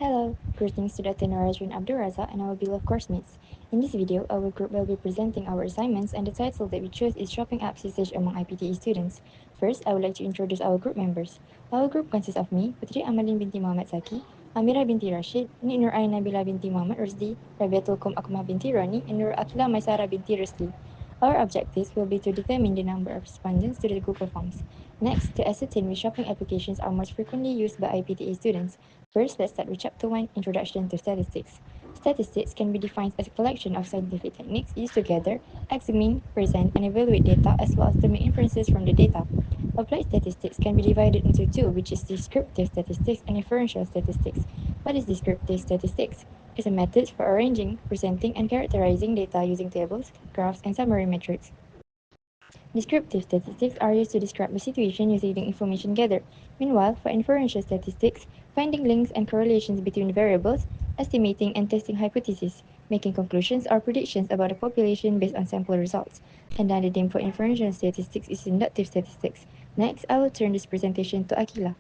Hello, greetings to the Tenarajan Abduraza and our beloved course mates. In this video, our group will be presenting our assignments and the title that we chose is Shopping Apps Usage among IPTE students. First, I would like to introduce our group members. Our group consists of me, Puteri Amalin Binti Muhammad Zaki, Amirah Binti Rashid, Nurul Nabila Binti Muhammad Rosdi, Rabiatul Akmah Binti Roni, and Nurul Aqilah Maisarah Binti Roslie. Our objectives will be to determine the number of respondents to the Google Forms. Next, to ascertain which shopping applications are most frequently used by IPTE students. First, let's start with Chapter 1, Introduction to Statistics. Statistics can be defined as a collection of scientific techniques used to gather, examine, present, and evaluate data as well as to make inferences from the data. Applied statistics can be divided into two, which is descriptive statistics and inferential statistics. What is descriptive statistics? It's a method for arranging, presenting, and characterizing data using tables, graphs, and summary metrics. Descriptive statistics are used to describe the situation using the information gathered. Meanwhile, for inferential statistics, finding links and correlations between variables, estimating and testing hypotheses, making conclusions or predictions about the population based on sample results. Another name for inferential statistics is inductive statistics. Next, I will turn this presentation to Aqilah.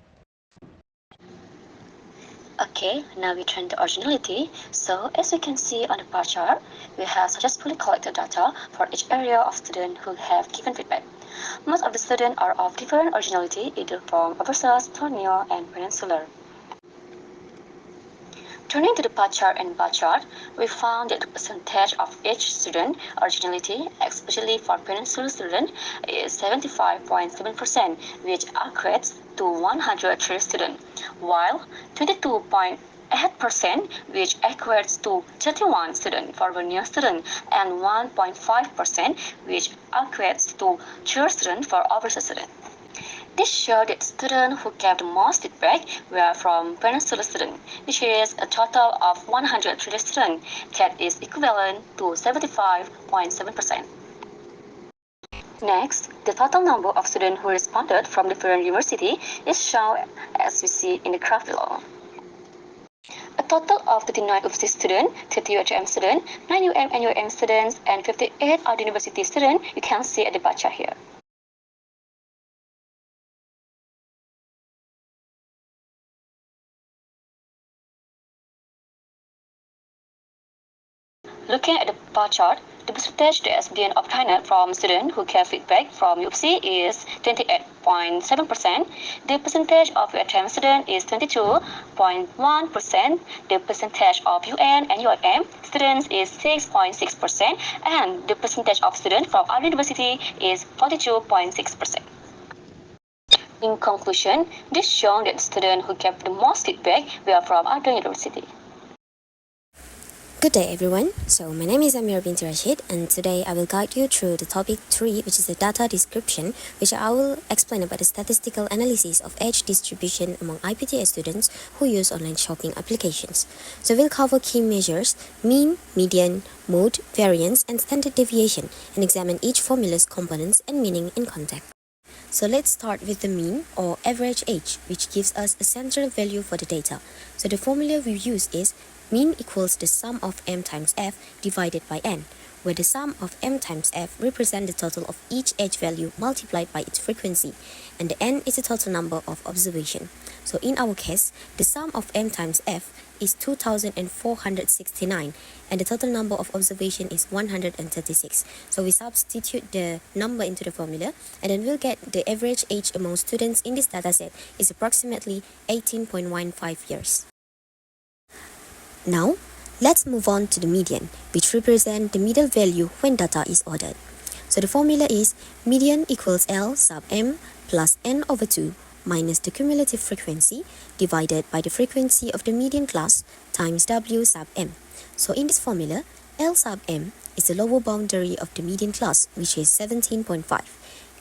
Okay, now we turn to originality. So as you can see on the bar chart, we have successfully collected data for each area of students who have given feedback. Most of the students are of different originality, either from overseas, colonial, and peninsular. Turning to the pie chart and bar chart, we found that the percentage of each student originality, especially for peninsular students, is 75.7%, which equates to 103 students, while 22.8%, which equates to 31 students for Borneo students, and 1.5%, which equates to 2 students for overseas students. This showed that students who gave the most feedback were from peninsular students, which is a total of 103 students, that is equivalent to 75.7%. Next, the total number of students who responded from different universities is shown as we see in the graph below. A total of 39 UPSI students, 30 UHM students, 9 UM and UM students, and 58 other university students you can see at the bar chart here. Looking at the bar chart, the percentage that has been obtained from students who gave feedback from UPSI is 28.7%. The percentage of UHM students is 22.1%. The percentage of UN and UIM students is 6.6%. And the percentage of students from other university is 42.6%. In conclusion, this shows that students who gave the most feedback were from other university. Good day everyone, so my name is Amirah Binti Rashid and today I will guide you through the topic 3 which is the data description, which I will explain about the statistical analysis of age distribution among IPTA students who use online shopping applications. So we'll cover key measures, mean, median, mode, variance and standard deviation and examine each formula's components and meaning in context. So let's start with the mean or average age, which gives us a central value for the data. So the formula we use is mean equals the sum of m times f divided by n, where the sum of m times f represents the total of each age value multiplied by its frequency, and the n is the total number of observation. So in our case, the sum of m times f is 2,469, and the total number of observation is 136. So we substitute the number into the formula, and then we'll get the average age among students in this dataset is approximately 18.15 years. Now, let's move on to the median, which represents the middle value when data is ordered. So the formula is median equals L sub m plus n over 2 minus the cumulative frequency divided by the frequency of the median class times W sub m. So in this formula, L sub m is the lower boundary of the median class, which is 17.5.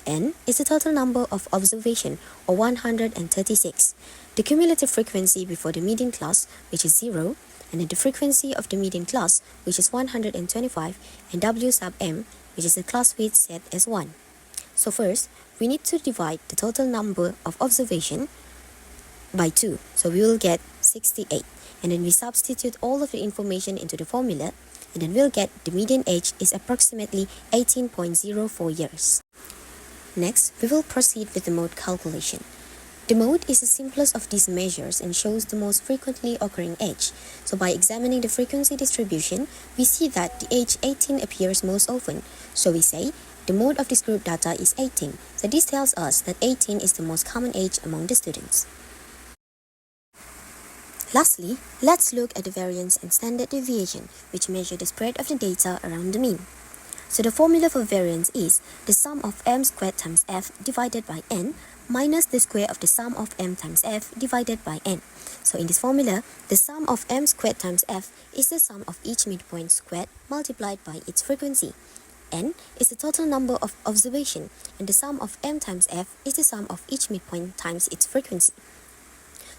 N is the total number of observation, or 136. The cumulative frequency before the median class, which is 0, and then the frequency of the median class, which is 125, and W sub m, which is the class width set as 1. So first, we need to divide the total number of observation by 2. So we will get 68. And then we substitute all of the information into the formula, and then we'll get the median age is approximately 18.04 years. Next, we will proceed with the mode calculation. The mode is the simplest of these measures and shows the most frequently occurring age. So by examining the frequency distribution, we see that the age 18 appears most often. So we say the mode of this group data is 18. So this tells us that 18 is the most common age among the students. Lastly, let's look at the variance and standard deviation, which measure the spread of the data around the mean. So the formula for variance is the sum of m squared times f divided by n minus the square of the sum of m times f divided by n. So in this formula, the sum of m squared times f is the sum of each midpoint squared multiplied by its frequency. N is the total number of observation, and the sum of m times f is the sum of each midpoint times its frequency.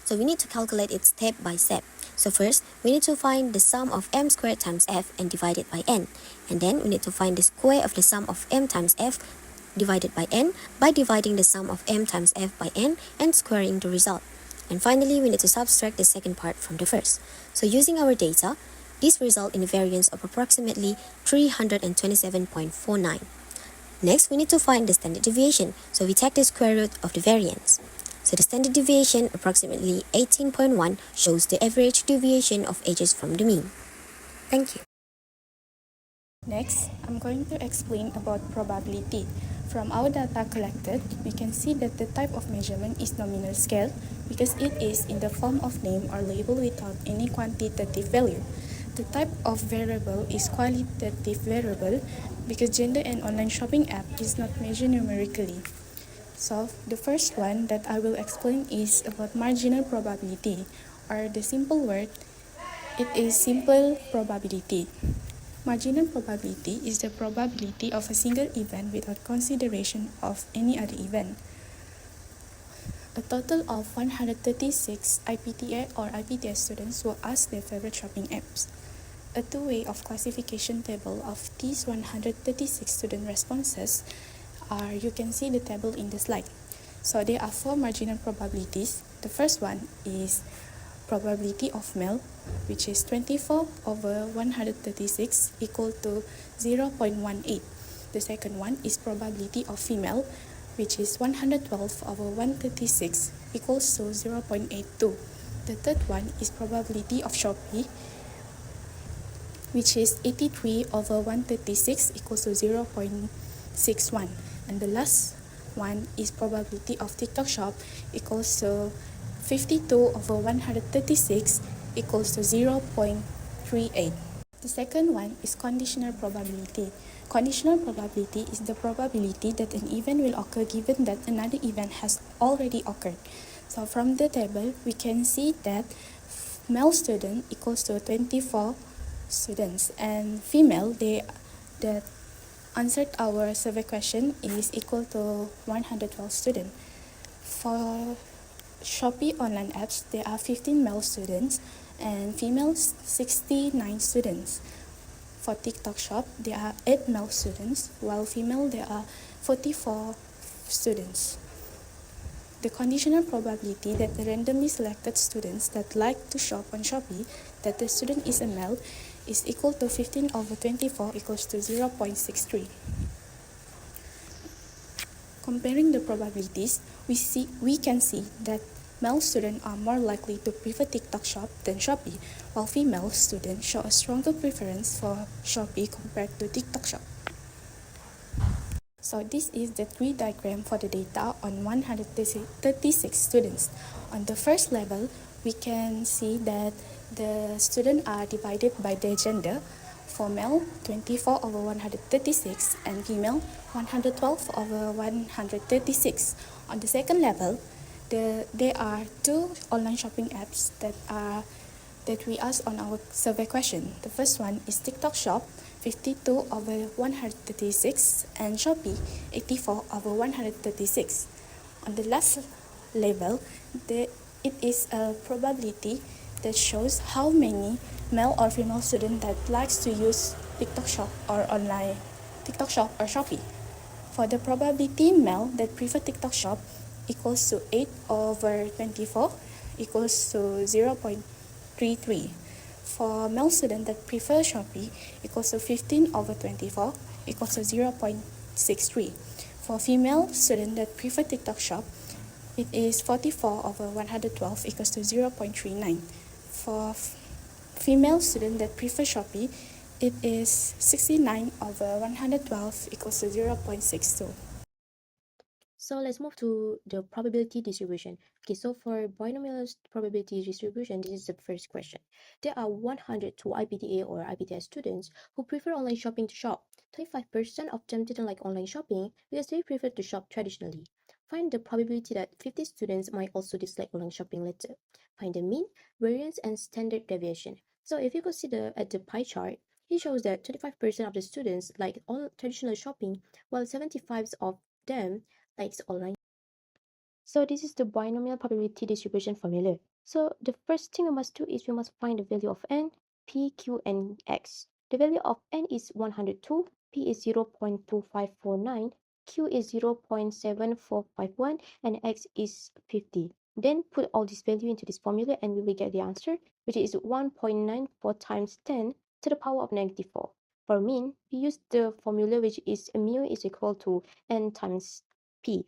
So we need to calculate it step by step. So first, we need to find the sum of m squared times f and divide it by n. And then we need to find the square of the sum of m times f divided by n by dividing the sum of m times f by n and squaring the result. And finally, we need to subtract the second part from the first. So using our data, this result in a variance of approximately 327.49. Next, we need to find the standard deviation. So we take the square root of the variance. So the standard deviation, approximately 18.1, shows the average deviation of ages from the mean. Thank you. Next, I'm going to explain about probability. From our data collected, we can see that the type of measurement is nominal scale because it is in the form of name or label without any quantitative value. The type of variable is qualitative variable because gender and online shopping app is not measured numerically. So the first one that I will explain is about marginal probability, or the simple word, it is simple probability. Marginal probability is the probability of a single event without consideration of any other event. A total of 136 IPTA or IPTS students were asked their favorite shopping apps. A two-way of classification table of these 136 student responses are, you can see the table in the slide. So there are four marginal probabilities. The first one is probability of male, which is 24 over 136 equal to 0.18. The second one is probability of female, which is 112 over 136 equals to 0.82. The third one is probability of Shopee, which is 83 over 136 equals to 0.61. And the last one is probability of TikTok Shop equals to 52 over 136 equals to 0.38. The second one is conditional probability. Conditional probability is the probability that an event will occur given that another event has already occurred. So from the table, we can see that male student equals to 24 students, and female, that answered our survey question is equal to 112 students. For Shopee online apps, there are 15 male students and females 69 students. For TikTok Shop, there are 8 male students, while female there are 44 students. The conditional probability that the randomly selected students that like to shop on Shopee, that the student is a male, is equal to 15 over 24 equals to 0.63. Comparing the probabilities, we can see that male students are more likely to prefer TikTok Shop than Shopee, while female students show a stronger preference for Shopee compared to TikTok Shop. So this is the tree diagram for the data on 136 students. On the first level, we can see that the students are divided by their gender. For male, 24 over 136, and female, 112 over 136. On the second level, there are 2 online shopping apps that we asked on our survey question. The first one is TikTok Shop, 52 over 136, and Shopee, 84 over 136. On the last level, it is a probability that shows how many male or female students that likes to use TikTok Shop or Shopee. For the probability male that prefer TikTok Shop equals to 8 over 24 equals to 0.33. For male student that prefer Shopee equals to 15 over 24 equals to 0.63. For female student that prefer TikTok Shop It is 44 over 112 equals to 0.39. For female student that prefer Shopee, it is 69 over 112 equals to 0.62. So let's move to the probability distribution. Okay, so for binomial probability distribution, this is the first question. There are 102 IPTA or IPTS students who prefer online shopping to shop. 25% of them didn't like online shopping because they prefer to shop traditionally. Find the probability that 50 students might also dislike online shopping later. Find the mean, variance, and standard deviation. So if you consider at the pie chart, it shows that 25% of the students like all traditional shopping, while 75 of them likes online. So this is the binomial probability distribution formula. So the first thing we must do is we must find the value of n, p, q, and x. The value of n is 102, p is 0.2549, q is 0.7451, and x is 50. Then put all this value into this formula and we will get the answer, which is 1.94 times 10 to the power of negative 4. For mean, we use the formula which is mu is equal to n times p.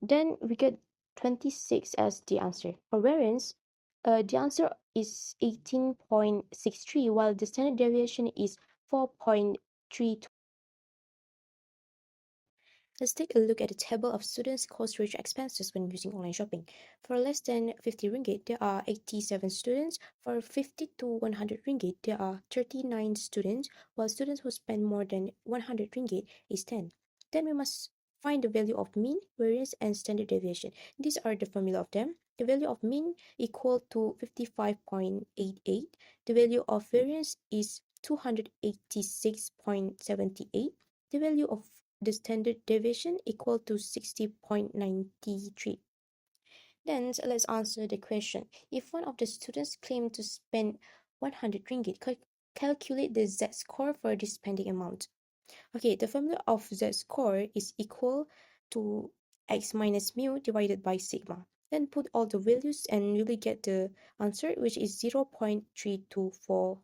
Then we get 26 as the answer. For variance, the answer is 18.63, while the standard deviation is 4.32. Let's take a look at the table of students' cost ratio expenses when using online shopping. For less than 50 ringgit, there are 87 students. For 50 to 100 ringgit, there are 39 students, while students who spend more than 100 ringgit is 10. Then we must find the value of mean, variance, and standard deviation. These are the formula of them. The value of mean equal to 55.88. The value of variance is 286.78. The value of the standard deviation equal to 60.93. Then let's answer the question. If one of the students claim to spend 100 ringgit, calculate the z-score for this spending amount. Okay, the formula of z-score is equal to x minus mu divided by sigma. Then put all the values and you will get the answer, which is 0.3244.